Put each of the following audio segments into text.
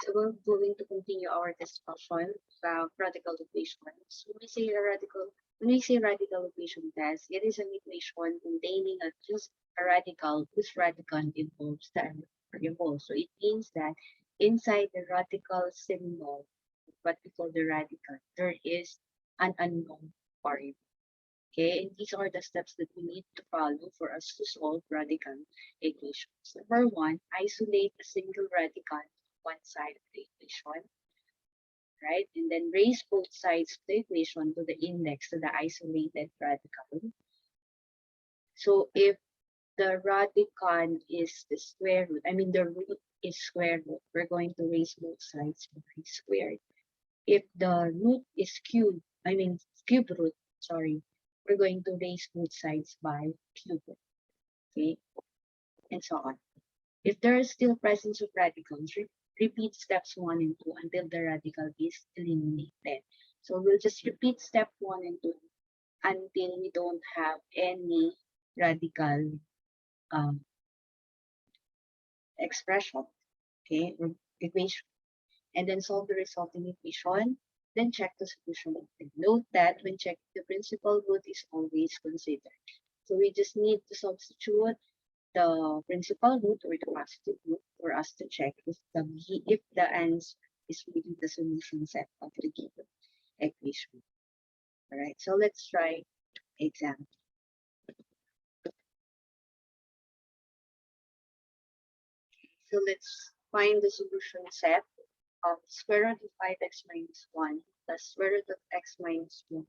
So we're going to continue our discussion about radical equations. When we say radical equation test, it is an equation containing just a radical whose radicand involves the variable. So it means that inside the radical symbol, what we call the radicand, there is an unknown variable. Okay, and these are the steps that we need to follow for us to solve radicand equations. Number one, isolate a single radicand on one side of the equation, right? And then raise both sides of the equation to the index to the isolated radicand. So if the radicand is the square root, the root is square root, we're going to raise both sides by squared. If the root is cube root, sorry, we're going to raise both sides by cube root, okay, and so on. If there is still presence of radicals, repeat steps 1 and 2 until the radical is eliminated. So we'll just repeat step 1 and 2 until we don't have any radical expression, okay, or equation. And then solve the resulting equation, then check the solution. Note that when checking, the principal root is always considered. So we just need to substitute the principal root or the positive root for us to check if the answer is within the solution set of the given equation. All right, so let's try example. So let's find the solution set of square root of 5x minus 1 plus square root of x minus 1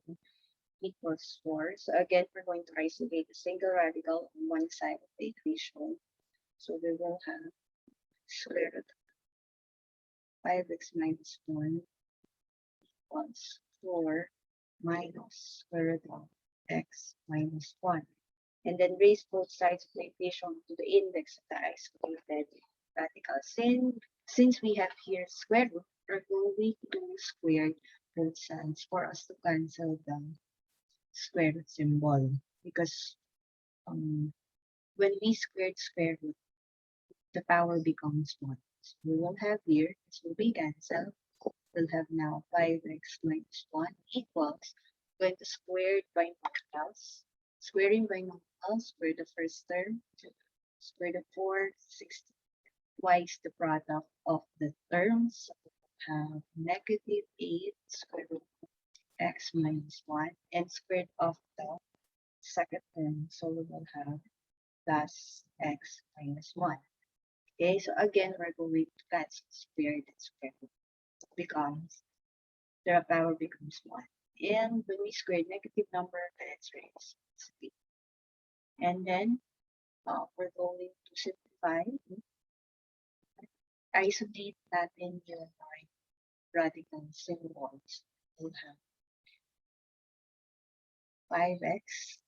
equals 4. So again, we're going to isolate a single radical on one side of the equation. So we will have square root of 5x minus 1 equals 4 minus square root of x minus 1. And then raise both sides of the equation to the index of the isolated radical. Since we have here square root, we're going to square both sides for us to cancel the square root symbol. Because when we squared square root, the power becomes 1. So we will have here, this will be cancelled. We'll have now 5x minus 1 equals, going to square it by multiples. Squaring by multiples, square the first term, square the 4, 60. Twice the product of the terms. So we have negative 8 square root of x minus 1 and squared of the second term. So we will have plus x minus 1. Okay, so again, we're going to cancel square and square root because the power becomes 1. And when we square negative number, the answer is 3. And then we're going to simplify. Isolate natin yung radical symbols. We'll have 5x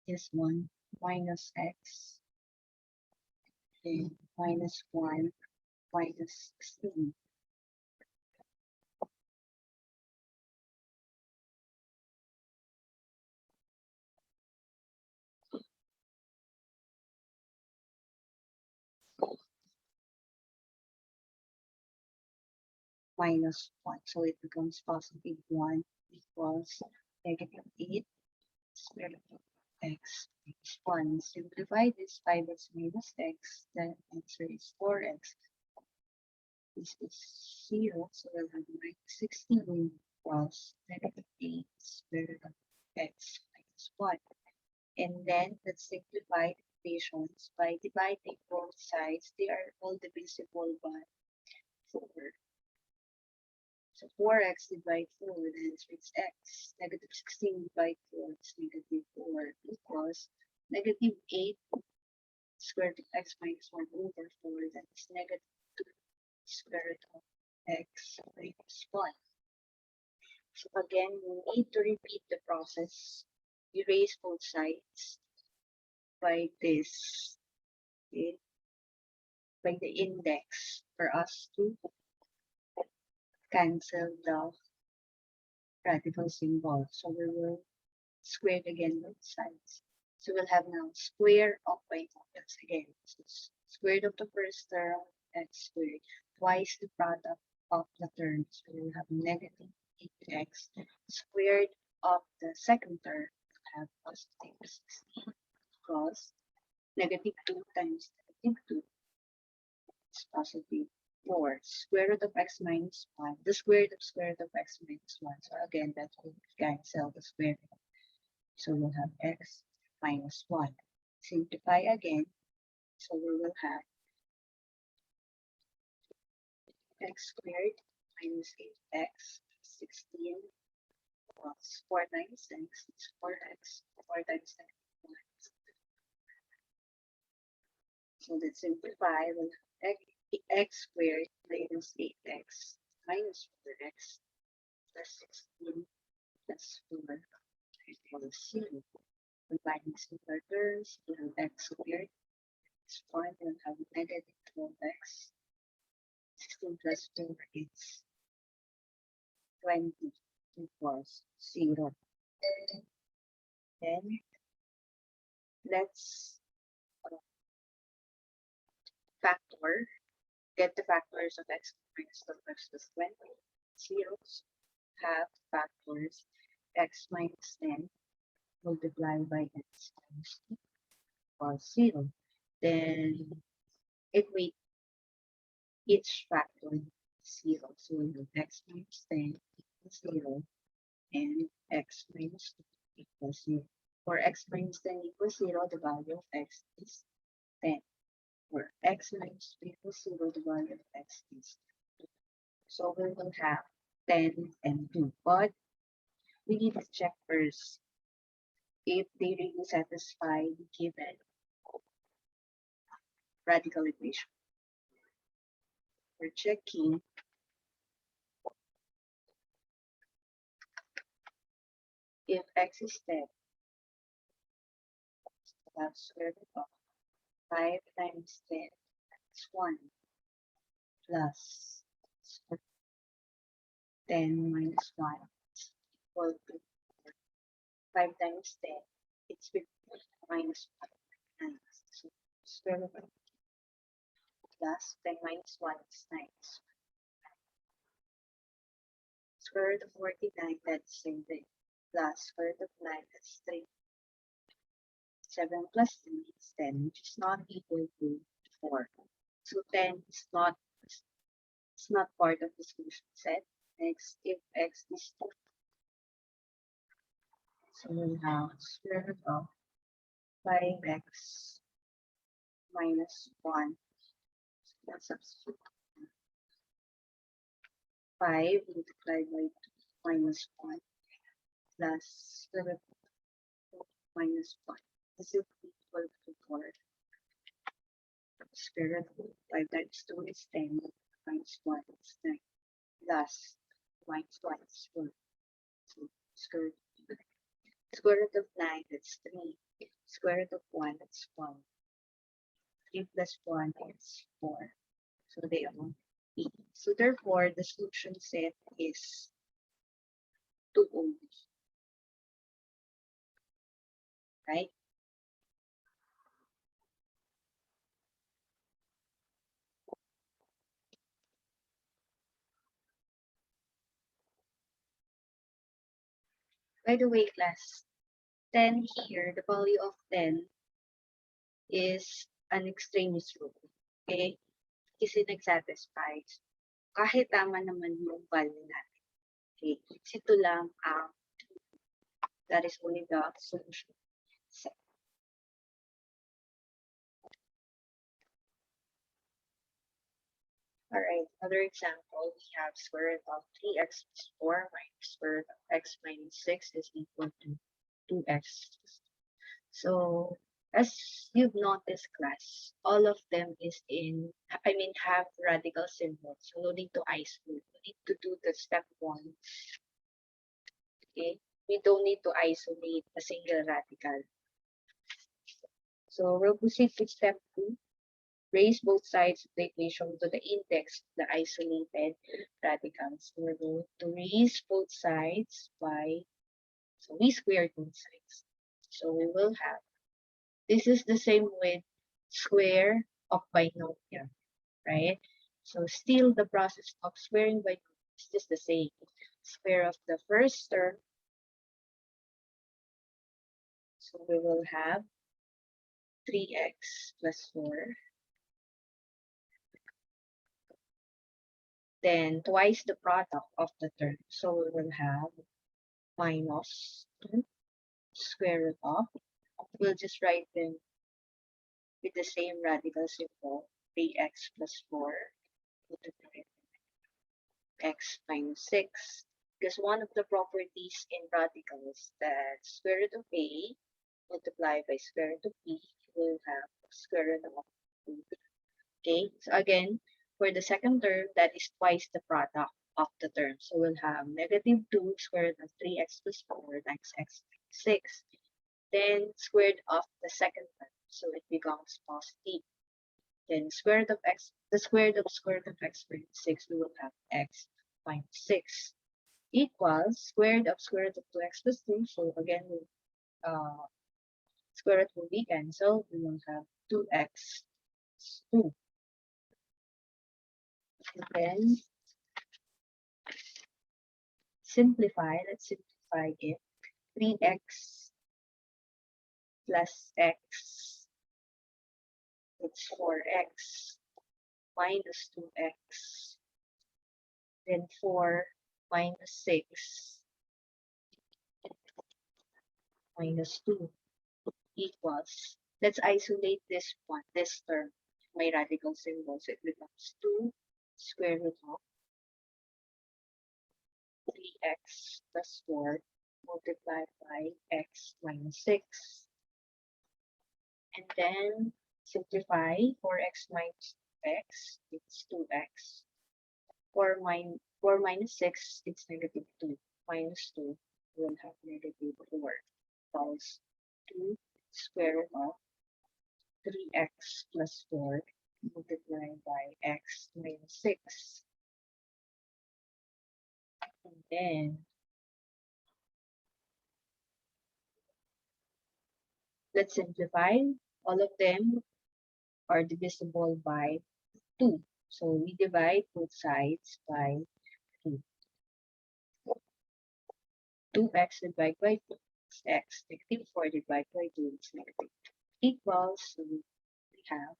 is 1 minus x and minus 1 minus 16. Minus 1. So it becomes positive 1 equals negative 8 square root of x minus 1. Simplify this 5x minus x, then answer is 4x. This is 0, so we'll have minus 16 equals negative 8 square root of x minus 1. And then let's simplify the equations by dividing both sides. They are all divisible by 4. So 4x divided 4, the answer is x. Negative 16 divided 4 is negative 4 equals negative 8 square root of x minus 1 over 4. That is negative 2 square root of x minus 1. So again, we need to repeat the process. Erase both sides by this, okay, by the index for us to cancel the radical symbol. So we will square it again both sides. So we'll have now square of by multiples again. So square root of the first term, x squared. twice the product of the term. So we'll have negative 8x squared of the second term. We'll have positive 16 plus negative 2 times negative 2 is positive 4. Square root of x minus 1. The square root of x minus 1. So again, that will cancel the square root. So we'll have x minus 1. Simplify again. So we will have x squared minus 8x 16 plus 4 times x is 4x. 4 times negative 1. So let's simplify. We'll have x squared minus 8x minus 4x plus 16 plus 4 equals 0. Combining similar terms, we have x squared is 4, we'll have negative 12x. 16 plus 2 is 20 equals 0. Then let's factor, get the factors of x minus 12x plus 20. Zeros have factors x minus 10 multiplied by x times 2 equals 0. Then equate each factor 0. So we have x minus 10 equals 0 and x minus 2 equals 0. For x minus 10 equals 0, the value of x is 10. For x minus 2 equals 0, the value of x is 2. So we will have 10 and 2. But we need to check first if they really satisfy the given radical equation. We're checking if x is 10, so that's square root of 5 times 10 is 1 plus 10 minus 1 is equal to 5 times 10. It's 50 minus 1 times. So square root of plus 10 minus 1 is 9. Square root of 49, that's the same thing. Plus square root of 9, that's 3. 7 plus 3 is 10, which is not equal to 4. So 10 is not part of the solution set. Next, if x is 2, so we have square root of 5x minus 1. So let's substitute 5 multiplied by 2 minus 1 plus square root of 2 minus 1. This is equal to 4. Square root of 5 times 2 is 10 minus 1 is 9 plus minus 1 is 4. So square root of 9 that's 3. Square root of 1 that's 1. 3 plus 1 is 4. So they are equal. So therefore the solution set is 2 only. Right? By the way, class, 10 here, the value of 10 is an extraneous rule. Okay? Kasi nagsatisfy. Kahit tama naman yung value natin. Okay? Kasi ito lang ang that is only the solution set. Alright, another example, we have square root of 3x plus 4 minus square root of x minus 6 is equal to 2x. So, as you've noticed, class, all of them is have radical symbols. So, no need to isolate. We need to do the step 1. Okay? We don't need to isolate a single radical. So, we'll proceed with step 2. Raise both sides of the equation to the index of the isolated radicals. So, we're going to raise both sides by, so we squared both sides. So, we will have, this is the same with square of binomial, right? So still the process of squaring by is just the same. Square of the first term. So we will have 3x plus 4. Then twice the product of the term. So we will have minus 2 square root of. We'll just write them with the same radical symbol. 3x plus 4 multiplied by x minus 6. Because one of the properties in radicals that square root of a multiplied by square root of b will have square root of 2. Okay, so again, for the second term, that is twice the product of the term. So we'll have negative 2 square root of 3x plus 4 times x minus 6. Then squared of the second term, so it becomes positive. Then square root of x, the square root of x minus 6, we will have x minus 6 equals square root of 2x plus 2. So again, square root will be cancelled. We will have 2x plus 2. And then simplify, let's simplify it. 3x plus x, it's 4x minus 2x, then 4 minus 6 minus 2 equals, let's isolate this one, this term, my radical symbol, so it becomes 2 square root of 3x plus 4 multiplied by x minus 6. And then simplify 4x minus x, it's 2x. 4 minus 6, it's negative 2. Minus 2, we'll have negative 4. Equals 2 square root of 3x plus 4 multiplied by x minus 6. And then let's simplify. All of them are divisible by 2. So we divide both sides by 2. 2x divided by 2 is x. Negative 4 divided by 2 is negative 2. Equals, so we have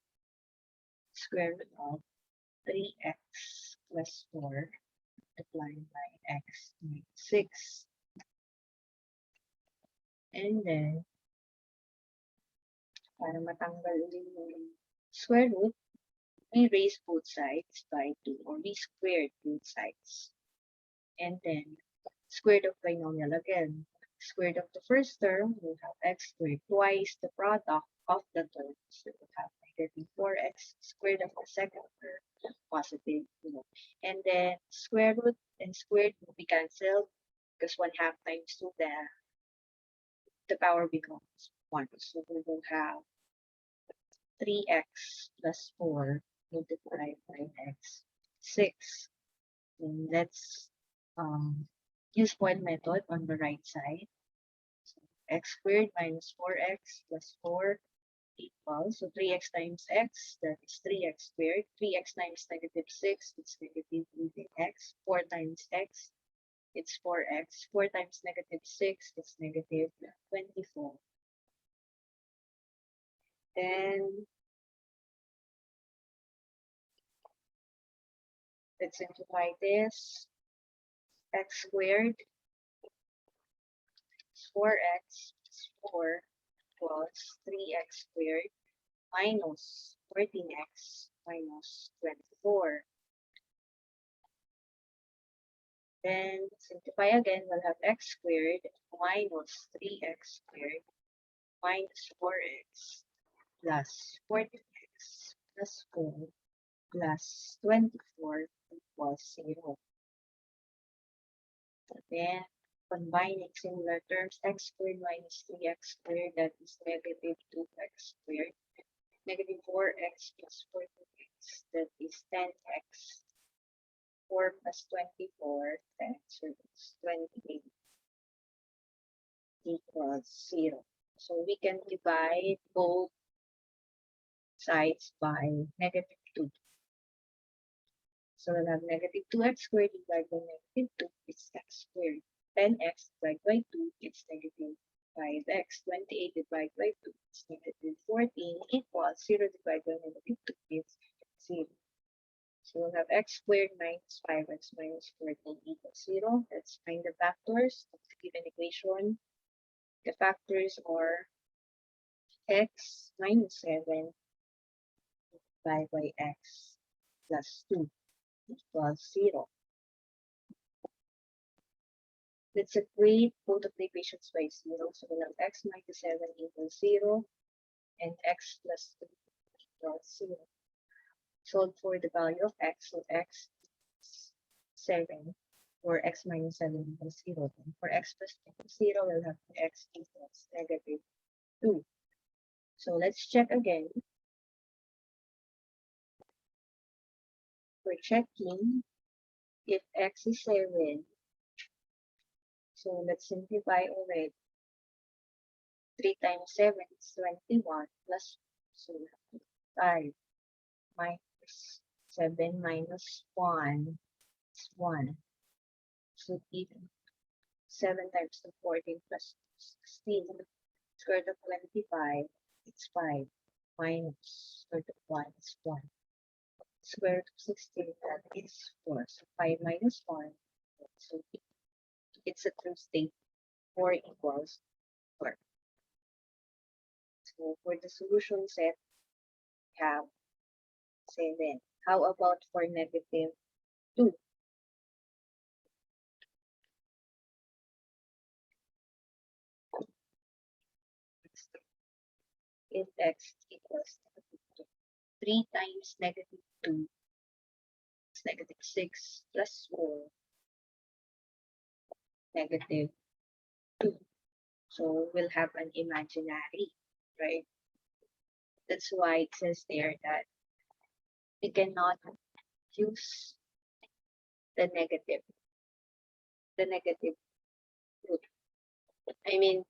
square root of 3x plus 4 multiplied by x minus 6. And then, para matanggal din yung square root, we raise both sides by 2, or we squared both sides. And then, square root of binomial again. Square root of the first term, we'll have x squared twice the product of the terms. So we'll have negative 4x squared of the second term, positive 2. And then, square root and squared will be cancelled because 1/2 times 2, the power becomes 1. So we will have 3x plus 4 multiplied by x 6. And let's use point method on the right side. So x squared minus 4x plus 4 equals, so 3x times x, that is 3x squared. 3x times negative 6, it's negative 18x. 4 times x, it's 4x. 4 times negative 6, it's negative 24. Then, let's simplify this. X squared is 4x plus 4 equals 3x squared minus 14x minus 24. Then simplify again, we'll have x squared minus 3x squared minus 4x plus 14x plus 4 plus 24 equals 0. Then combining similar terms, x squared minus 3x squared, that is negative 2x squared. Negative 4x plus 14x, that is 10x. 4 plus 24, the answer is 28 equals 0. So we can divide both sides by negative 2. So we'll have negative 2x squared divided by negative 2 is x squared. 10x divided by 2 is negative 5x. 28 divided by 2 is negative 14 equals 0 divided by negative 2 is 0. So we'll have x squared minus 5x minus 14 equals 0. Let's find the factors of the given equation. The factors are x minus 7 divided by x plus 2 equals 0. Let's separate both of the equations by 0. So we'll have x minus 7 equals 0 and x plus 2 equals 0. Solve for the value of x. So x is 7 or x minus 7 equals 0. And for x plus 2 equals 0, we'll have x equals negative 2. So let's check again. We're checking if x is 7. So let's simplify already. 3 times 7 is 21 plus, so 5 minus 7 minus 1 is 1. So even 7 times 2, 14 plus 16. Square root of 25 is 5 minus square root of 1 is 1. Square root of 16 that is 4. So 5 minus 1. So it's a true state. 4 equals 4. So for the solution set, we have 7. How about for negative 2? If x equals negative 2. 3 times negative 2 is negative 6 plus 4, negative 2. So we'll have an imaginary, right? That's why it says there that we cannot use the negative root. I mean,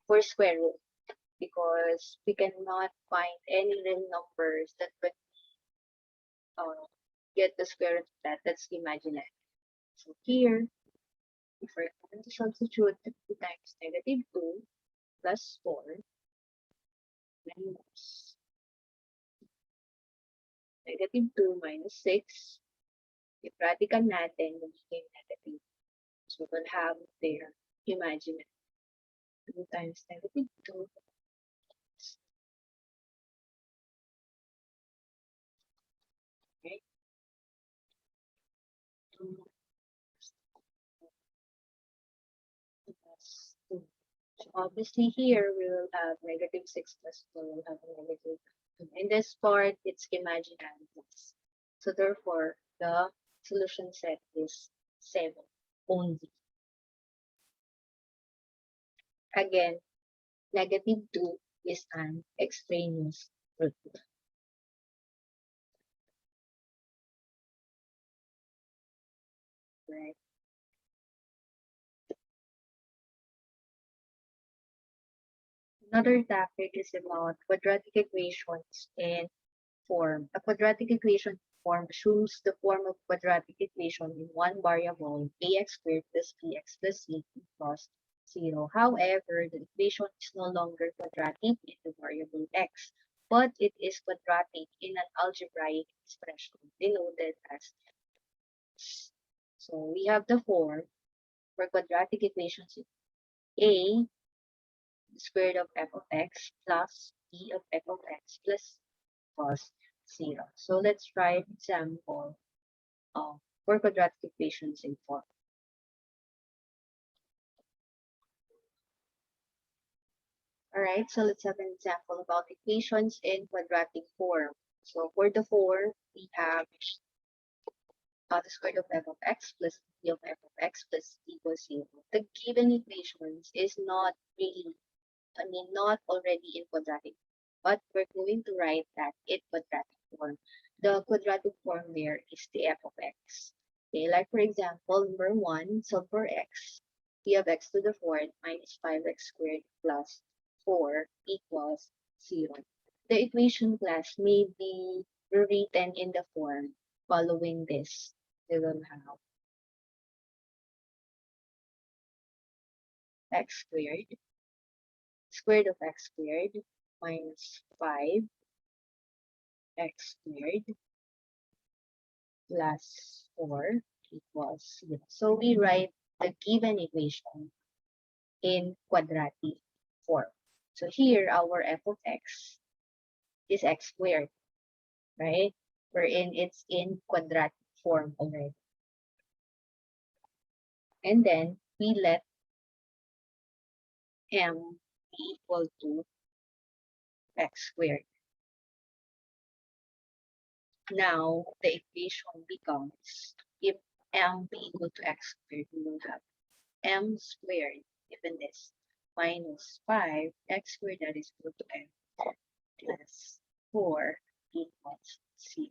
for square root, because we cannot find any real numbers that would get the square root of that. That's imaginary. So here, if we're going to substitute 2 times negative 2 plus 4 minus negative 2 minus 6, if radical natin, magiging negative. So we'll have there imaginary. 2 times negative 2 okay. 2 plus 2. So obviously here we will have negative 6 plus 4 will have a negative 2. In this part, it's imaginary. So therefore, the solution set is 7 only. Again, negative 2 is an extraneous root. Right? Another topic is about quadratic equations in form. A quadratic equation form assumes the form of quadratic equation in one variable, ax squared plus bx plus c equals 0. However, the equation is no longer quadratic in the variable x, but it is quadratic in an algebraic expression denoted as x. So we have the form for quadratic equations a square root of f of x plus b of f of x plus equals 0. So let's try an example for quadratic equations in form. Alright, so let's have an example about equations in quadratic form. So for the form, we have the square root of f of x plus b of f of x plus equals 0. The given equations is not really, not already in quadratic, but we're going to write that in quadratic form. The quadratic form there is the f of x. Okay, like for example, number 1, solve for x. P of x to the 4th minus 5x squared plus 4 equals 0. The equation class may be rewritten in the form following this, we will have x squared, square root of x squared minus 5 x squared plus 4 equals 0. So we write the given equation in quadratic form. So here, our f of x is x squared, right? Wherein it's in quadratic form already. And then we let m be equal to x squared. Now, the equation becomes, if m be equal to x squared, we will have m squared, given this, minus 5 x squared, that is equal to m, plus 4 equals 0.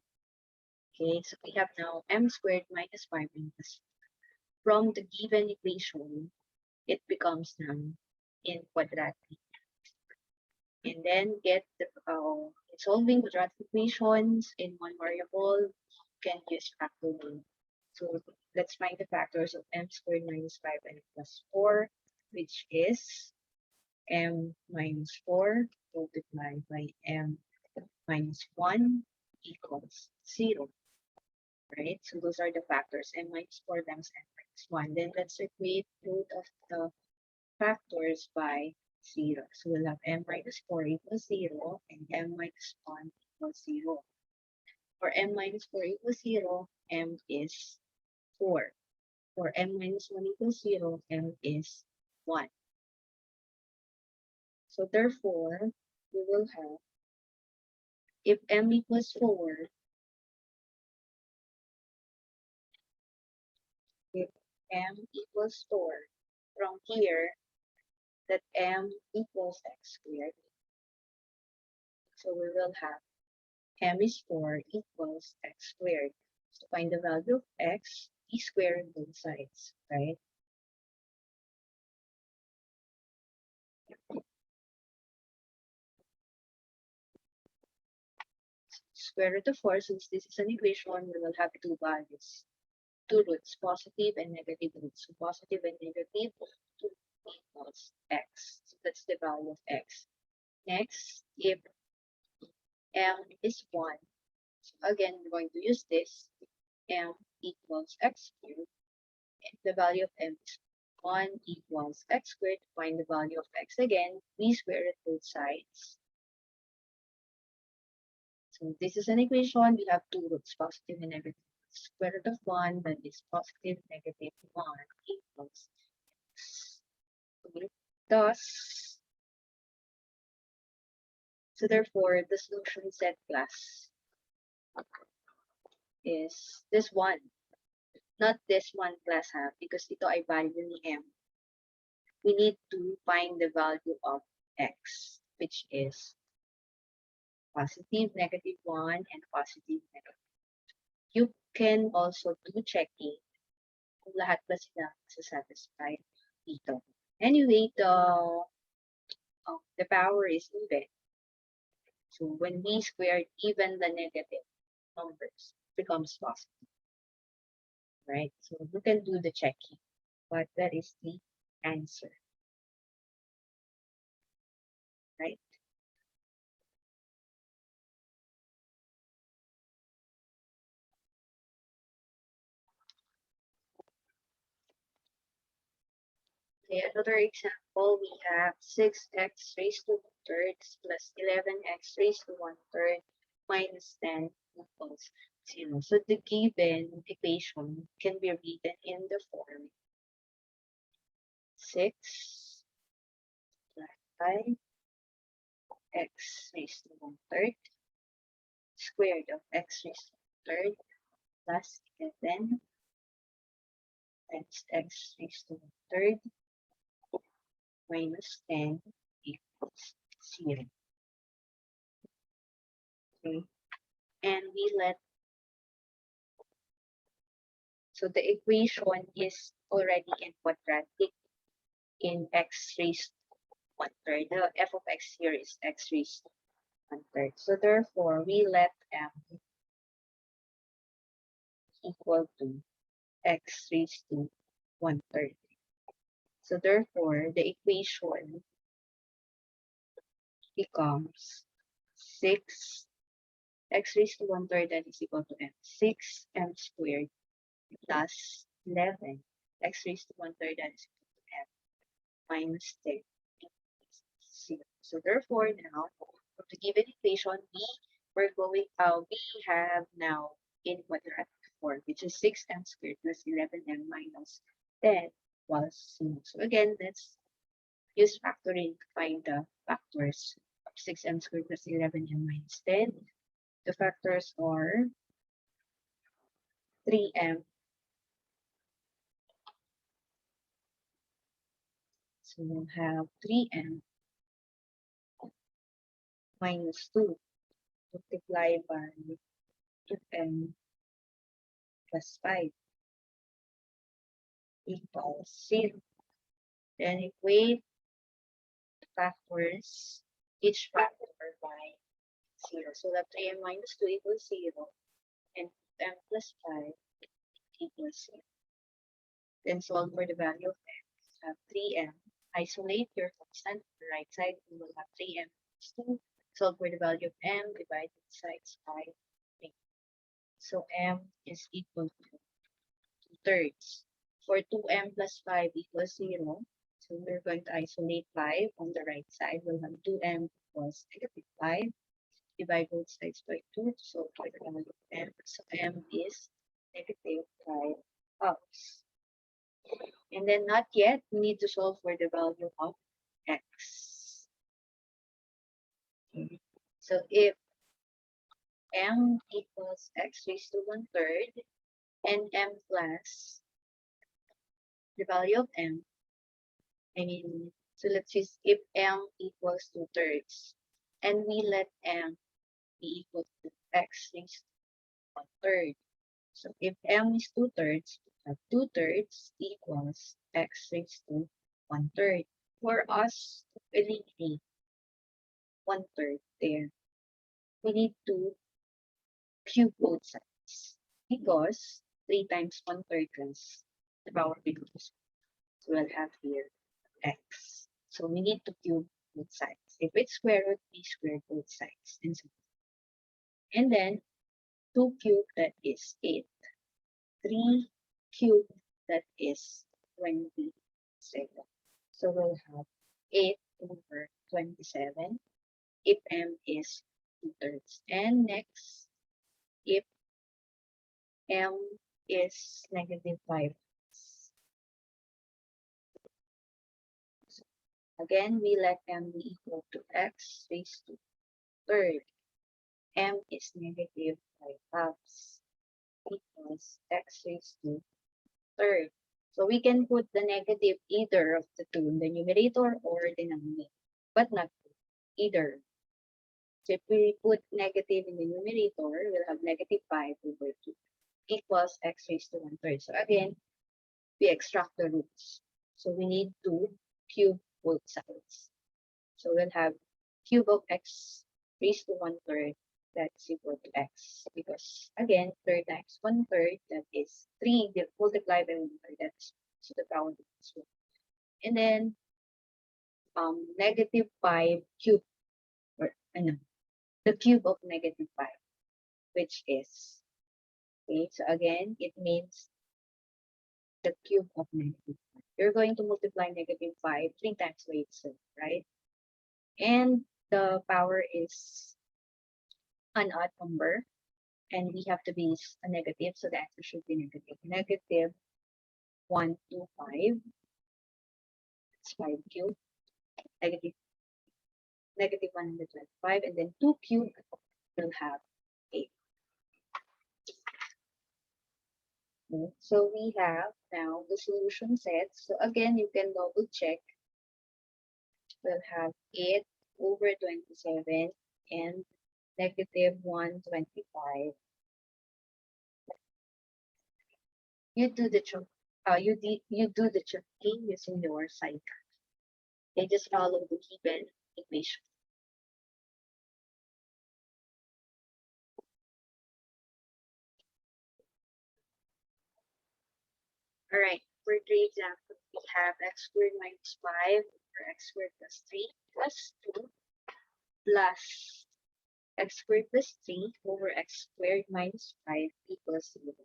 Okay, so we have now m squared minus 5 minus 4. From the given equation, it becomes now in quadratic. And then get the solving quadratic equations in one variable, you can use factoring. So let's find the factors of m squared minus 5 and plus 4, which is m minus 4 multiplied by m minus 1 equals 0. Right? So those are the factors, m minus 4 times m minus 1. Then let's equate root of the factors by 0. So we'll have m minus 4 equals 0 and m minus 1 equals 0. For m minus 4 equals 0, m is 4. For m minus 1 equals 0, m is 1. So therefore, we will have, if m equals 4, if m equals 4, from here, that m equals x squared. So we will have m is 4 equals x squared. So to find the value of x, we square both sides, right? Square root of 4, since this is an equation, we will have two values, two roots, positive and negative roots. So positive and negative, 2 equals x. So that's the value of x. Next, if m is 1, so again, we're going to use this, m equals x squared, and the value of m is 1 equals x squared. To find the value of x again, we square it both sides. So this is an equation. We have two roots, positive and negative. Square root of 1, that is positive negative 1 equals x. Thus, so therefore, the solution set class is this one, not this one class ha, because ito ay value ni m. We need to find the value of x, which is positive negative 1 and positive negative. You can also do checking kung lahat ba sila satisfy dito. Anyway, the power is even. So when we square even the negative numbers, becomes positive. Right? So you can do the checking, but that is the answer. Right? Okay, another example, we have 6x raised to 1/3 plus 11x raised to 1/3 minus 10 equals 0. So the given equation can be written in the form 6 plus 5x raised to 1/3 squared of x raised to 1/3 plus 11 times x raised to 1/3 minus 10 equals 0. Okay, and we let, so the equation is already in quadratic in x raised to 1/3. The f of x here is x raised to 1/3. So therefore, we let m equal to x raised to 1/3. So therefore, the equation becomes 6 x raised to 1/3 that is equal to m. 6m squared plus 11 x raised to 1/3 that is equal to m minus 10 is 0. So therefore, now for the given equation, we have now in quadratic form, which is 6m squared plus 11m minus 10 plus 0. So again, let's use factoring to find the factors of 6m squared plus 11m minus 10. The factors are 3m. So we'll have 3m minus 2 multiplied by 2m plus 5 equals 0. Then equate the factors, each factor by 0. So that 3m minus 2 equals 0 and 2m plus 5 equals 0. Then solve for the value of m. Have 3m. Isolate your constant to the right side. We will have 3m minus 2. Solve for the value of m. Divide both sides by 3. So m is equal to 2/3. For 2m plus 5 equals 0. So we're going to isolate 5 on the right side. We'll have 2m equals -5. Divide both sides by 2 to solve for the value of m. So m is -5 halves. And then not yet, we need to solve for the value of x. Okay. So if m equals x raised to 1/3 and m plus the value of m, so let's use if m equals 2/3 and we let m be equal to x raised to 1/3. So if m is 2/3, 2/3 equals x raised to 1/3. For us to eliminate 1/3 there, we need to cube both sides because 3 times 1/3 is the power below. So we'll have here x. So we need to cube both sides. If it's square root, we square both sides. And then 2 cubed, that is 8. 3 cubed, that is 27. So we'll have 8 over 27 if m is 2/3. And next, if m is -5. So again, we let m be equal to x raised to 3rd. M is -5 halves equals x raised to 3rd. So we can put the negative either of the two in the numerator or denominator, but not either. So if we put negative in the numerator, we'll have -5 over 2 equals x raised to 1/3. So again, we extract the roots. So we need to cube both sides. So we'll have cube of x raised to 1/3, that's equal to x. Because again, 3 times 1/3, that is 3 multiplied by 1/3, that's to the power of 2. And then -5 cube, or the cube of -5, which is, okay, so again, it means the cube of -5. You're going to multiply -5 3 times by itself, right? And the power is an odd number, and we have to be a negative, so the answer should be negative. -125, that's 5 cubed, negative 125, and then 2 cubed will have 8. Okay. So we have now the solution set. So again, you can double check. We'll have 8 over 27 and -125. You do the checking using your sidecar. They just follow the given equation. All right, for the example, we have x squared minus 5 over x squared plus 3 plus 2 plus x squared plus 3 over x squared minus 5 equals 0.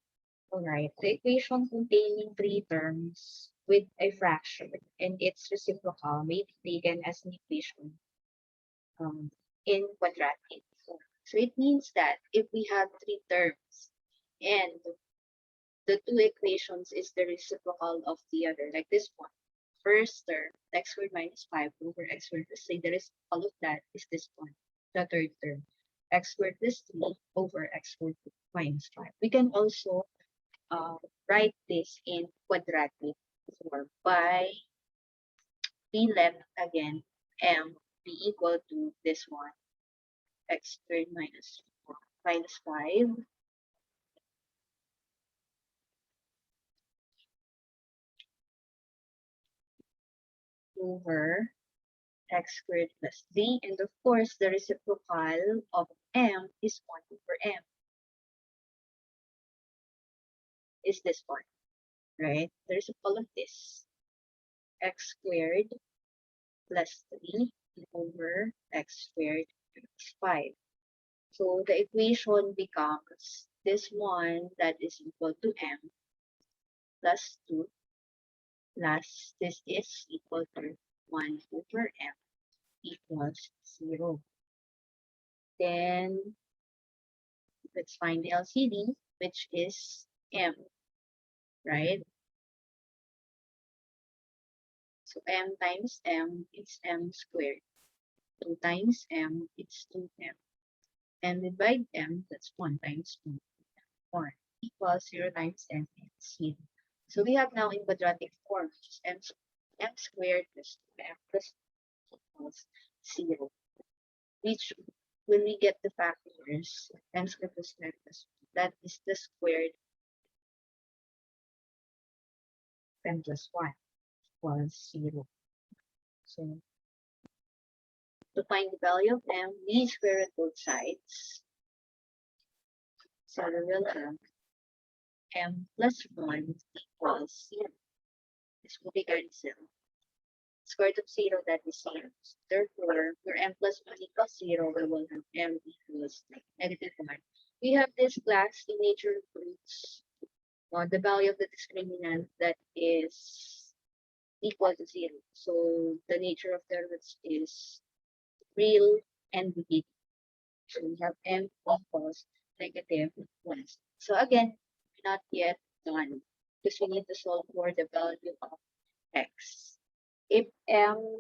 Alright, the equation containing three terms with a fraction and its reciprocal may be taken as an equation in quadratic form. So it means that if we have three terms and the two equations is the reciprocal of the other, like this one. First term, x squared minus 5 over x squared plus 3, the reciprocal of that is this one. The third term, x squared plus 3 over x squared minus 5. We can also write this in quadratic form by we let again m be equal to this one, x squared minus 5 over x squared plus 3, and of course the reciprocal of m is 1 over m, is this one, right? The reciprocal of this, x squared plus 3 over x squared plus 5. So the equation becomes this one that is equal to m plus 2 plus this is equal to 1 over m equals 0. Then let's find the LCD, which is m, right? So m times m, it's m squared. 2 times m, it's 2m. And divide m, that's 1 times 2, 1 equals 0 times m, it's 0. So we have now in quadratic form, which is m squared plus 2m plus equals 0. Which, when we get the factors, m squared plus 2m plus 2, that is the squared m plus 1 equals 0. So to find the value of m, we square root both sides. So we will have m plus 1 equals 0. This will be cancelled. Square root of 0, that is 0. Therefore, for m plus 1 equals 0, we will have m equals negative 1. We have this class in nature of roots. The value of the discriminant that is equal to 0. So the nature of the roots is real and negative. So we have m equals negative 1. So again, not yet done because we need to solve for the value of x. If m,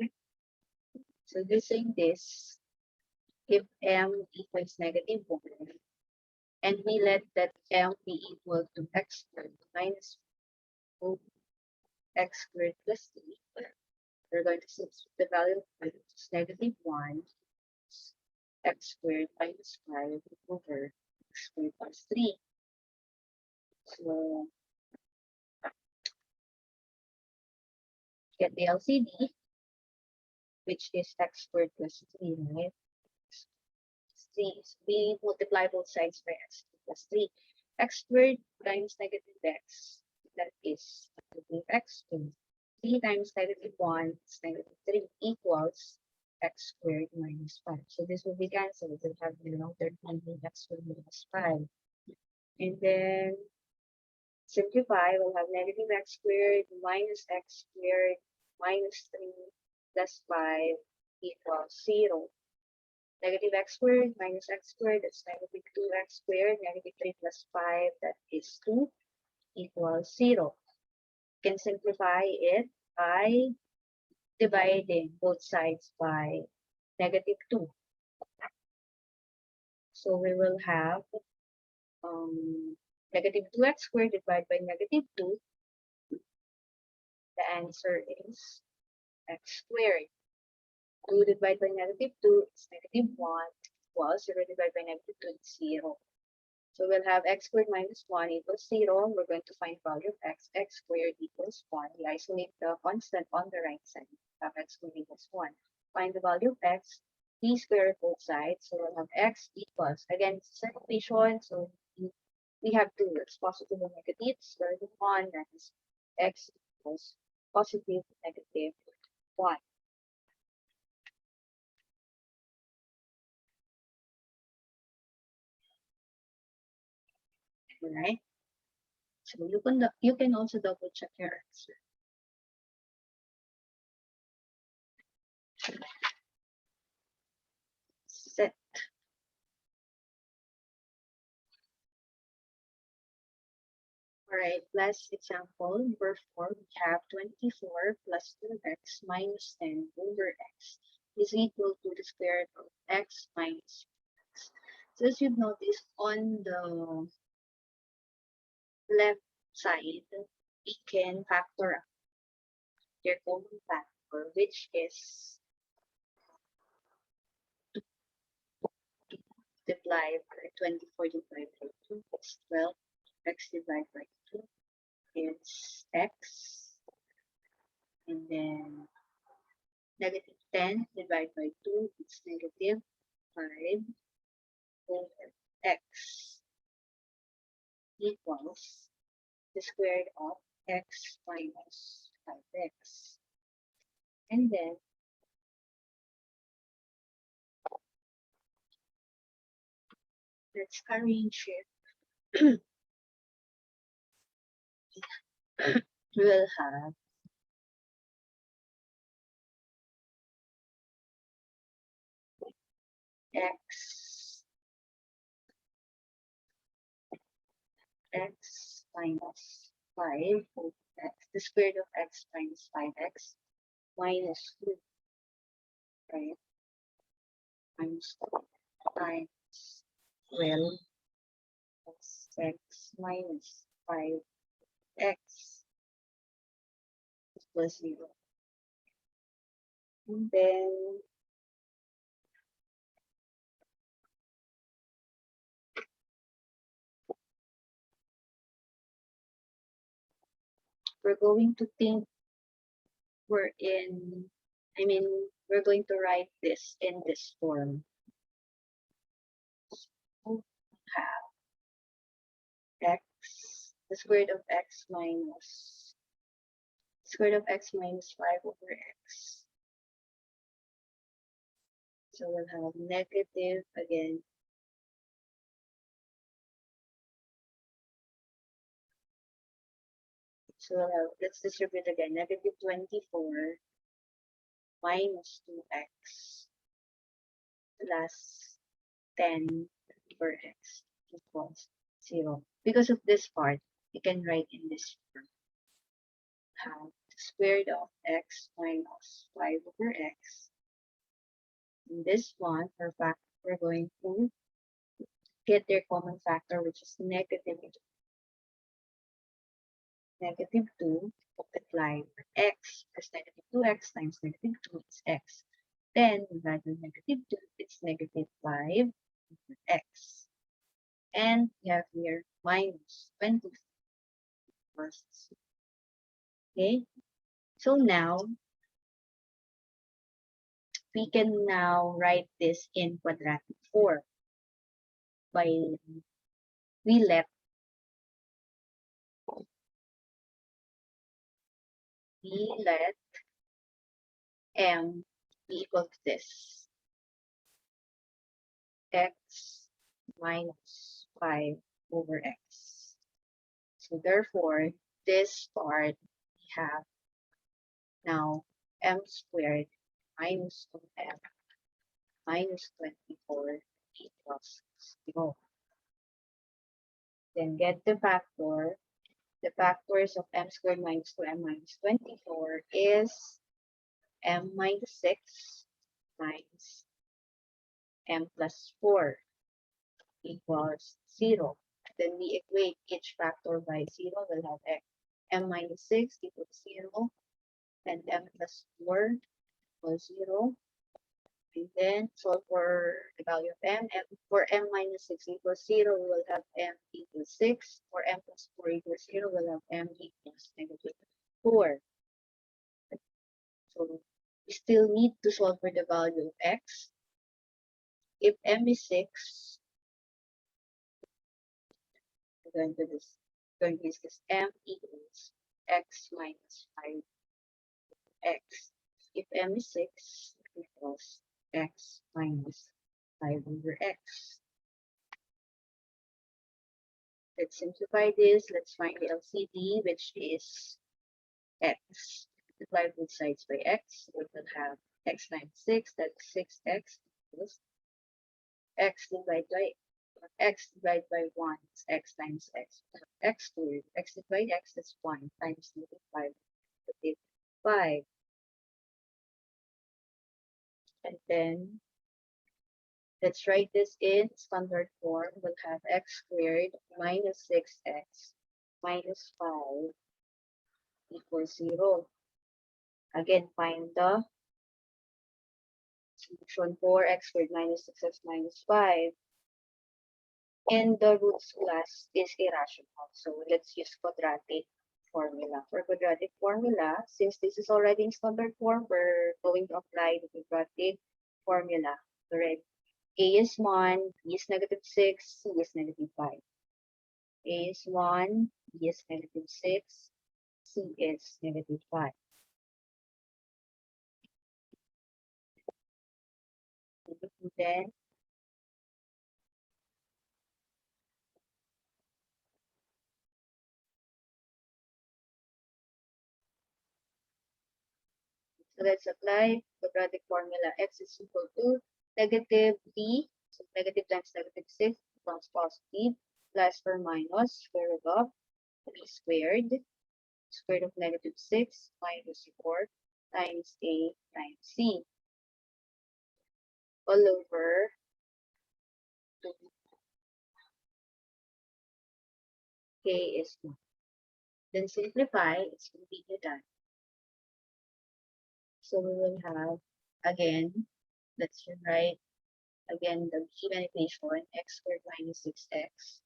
so using this, if m equals negative 1, and we let that m be equal to x squared minus 2 x squared plus 3, we're going to substitute the value of x is negative 1 x squared minus 5 over x squared plus 3. So get the LCD, which is x squared plus 3, right? 3 is we multiply both sides by x plus 3. X squared times negative x, that is negative x squared. 3 times negative 1 is negative 3 equals x squared minus 5. So this will be cancelled. We'll have third x squared minus 5. And then simplify, we'll have negative x squared minus x squared minus 3 plus 5 equals 0. Negative x squared minus x squared, that's negative 2x squared, negative 3 plus 5, that is 2, equals 0. You can simplify it by dividing both sides by negative 2. So we will have negative 2x squared divided by negative 2. The answer is x squared. 2 divided by negative 2 is negative 1 equals 0 divided by negative 2 is 0. So we'll have x squared minus 1 equals 0. We're going to find value of x. X squared equals 1. We isolate the constant on the right side. Have x squared equals 1. Find the value of x. We square both sides. So we'll have x equals, again, it's an equation. So we have two. It's positive and negative. Square root of 1. That is x equals positive, negative 1. Alright? So you can also double check your answer. Set. Alright, last example, number 4, we have 24 plus 2x minus 10 over x is equal to the square root of x minus x. So as you've noticed, on the left side, we can factor out their common factor, which is multiply by 24 divided by 2 is 12, x divided by 2 is x, and then negative 10 divided by 2 is negative 5 over x equals the square root of x minus 5x. And then let's arrange it. We'll have x minus 5 over x, the square root of x minus 5x minus 2, right? Minus 2 times 12 plus x minus 5x equals 0. And then we're going to think we're going to write this in this form. So we have x, the square root of x minus, square root of x minus 5 over x. So we'll have negative again. So we'll have, let's distribute again, negative 24 minus 2x plus 10 over x equals 0. Because of this part, we can write in this form. Have the square root of x minus 5 over x. In this one, we're going to get their common factor, which is negative 2 multiply by x, because negative 2x times negative 2 is x. Then divided by negative 2, it's negative 5 over x. And we have here minus 24. Okay, so now we can now write this in quadratic form by we let m be equal to this, x minus 5 over x. So therefore, this part we have now m squared minus 2m minus 24 equals 0. Then get the factor. The factors of m squared minus 2m minus 24 is m minus 6 times m plus 4 equals 0. Then we equate each factor by 0. We'll have m minus 6 equals 0 and m plus 4 equals 0. And then solve for the value of m. For m minus 6 equals 0, we will have m equals 6. For m plus 4 equals 0, we'll have m equals negative 4. So we still need to solve for the value of x. If m is 6, we're going to use this m equals x minus 5x. If m is 6, it equals x minus 5 over x. Let's simplify this. Let's find the LCD, which is x. Multiply both sides by x. We will have x times 6, that's 6x equals x divided by 1 is x times x. X squared. X divided by x, that's 1 times negative 5. Negative 5. And then let's write this in standard form. We'll have x squared minus 6x minus 5 equals 0. Again, find the solution for x squared minus 6x minus 5. And the roots class is irrational. So let's use quadratic formula. For quadratic formula, since this is already in standard form, we're going to apply the quadratic formula. Correct. A is 1, B is negative 6, C is negative 5. A is 1, B is negative 6, C is negative 5. Then, so let's apply quadratic formula. X is equal to negative B, so negative times negative 6 becomes positive, plus or minus square root of 3 squared, square root of negative 6 minus 4 times A times C, all over 2. K is 1. Then simplify, it's completely done. So we will have, again, let's rewrite again the given equation, x squared minus 6x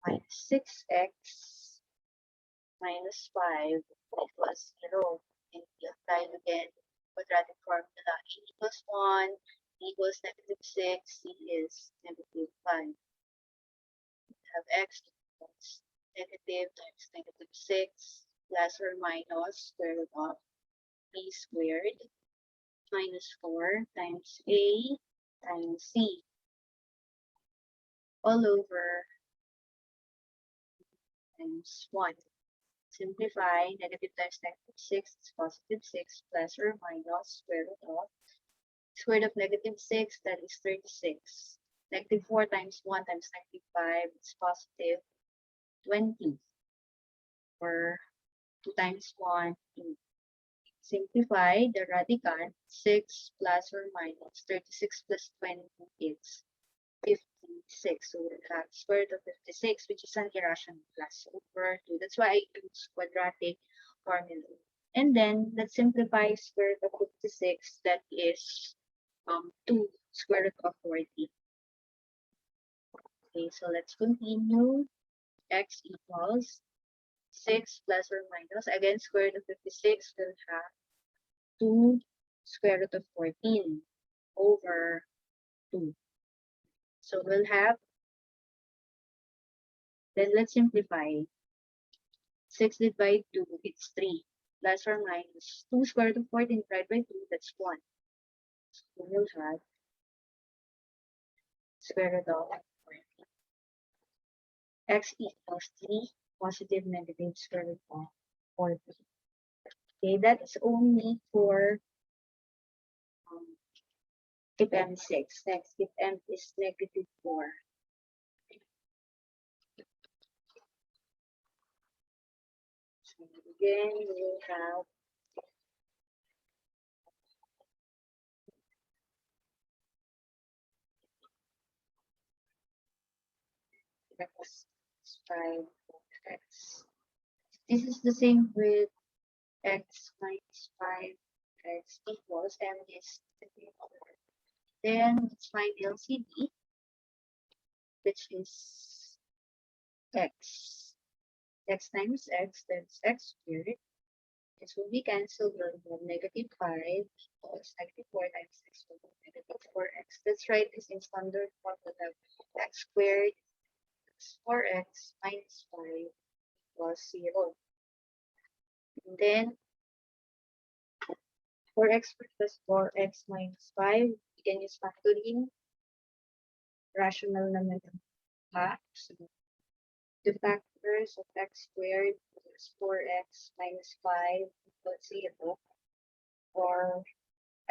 minus 6x minus 5 equals 0. And we apply again quadratic formula. A equals 1, B equals negative 6, C is negative 5. We have x equals negative times negative 6 plus or minus square root of B squared minus 4 times A times C, all over times 1. Simplify, negative times negative 6 is positive 6 plus or minus square root of negative 6, that is 36. Negative 4 times 1 times negative 5 is positive 20. Or 2 times 1, 2. Simplify the radicand, 6 plus or minus 36 plus 20 is 56. So we'll have square root of 56, which is an irrational class over 2. That's why I use quadratic formula. And then let's simplify square root of 56. That is 2 square root of 40. Okay, so let's continue. X equals 6 plus or minus. Again, square root of 56 will have 2 square root of 14 over 2. So we'll have, then let's simplify. 6 divided by 2, it's 3. Plus or minus 2 square root of 14 divided by 2, that's 1. So we'll have square root of 14. X equals 3, positive, negative square root of 14. Okay, that is only for if m is 6. Next, if m is negative 4. So again, we will have x 5 x. This is the same with x minus 5 x equals m is negative 4. Then let's find LCD, which is x. X times x, that's x squared, This will be cancelled. We'll have negative 5 equals negative 4 times x will be negative 4x. Let's write this in standard form. We'll have x squared plus 4x minus 5 equals 0. And then 4x plus 4x minus 5, we can use factoring. Rational naman ang half. So, the factors of x squared plus 4x minus 5 equals 0. Or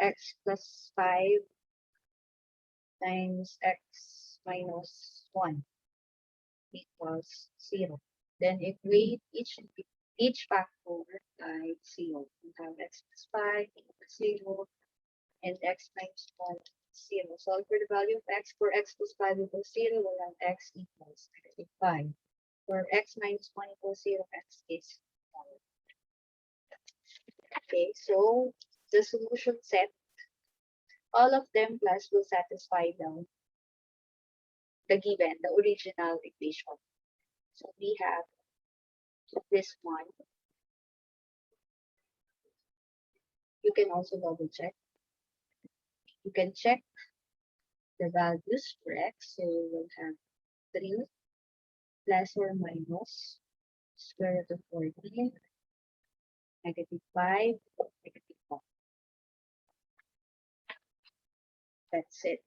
x plus 5 times x minus 1 equals 0. Then equate each factor by 0. We have x plus 5 equals 0 and x minus 1 equals 0. Solve for the value of x. For x plus 5 equals 0, we'll have x equals negative 5. For x minus 1 equals 0, x is 1. Okay, so the solution set, all of them plus will satisfy the given, the original equation. So we have this one. You can also double check. You can check the values for x. So we'll have 3 plus or minus square root of 14, negative 5, negative 1. That's it.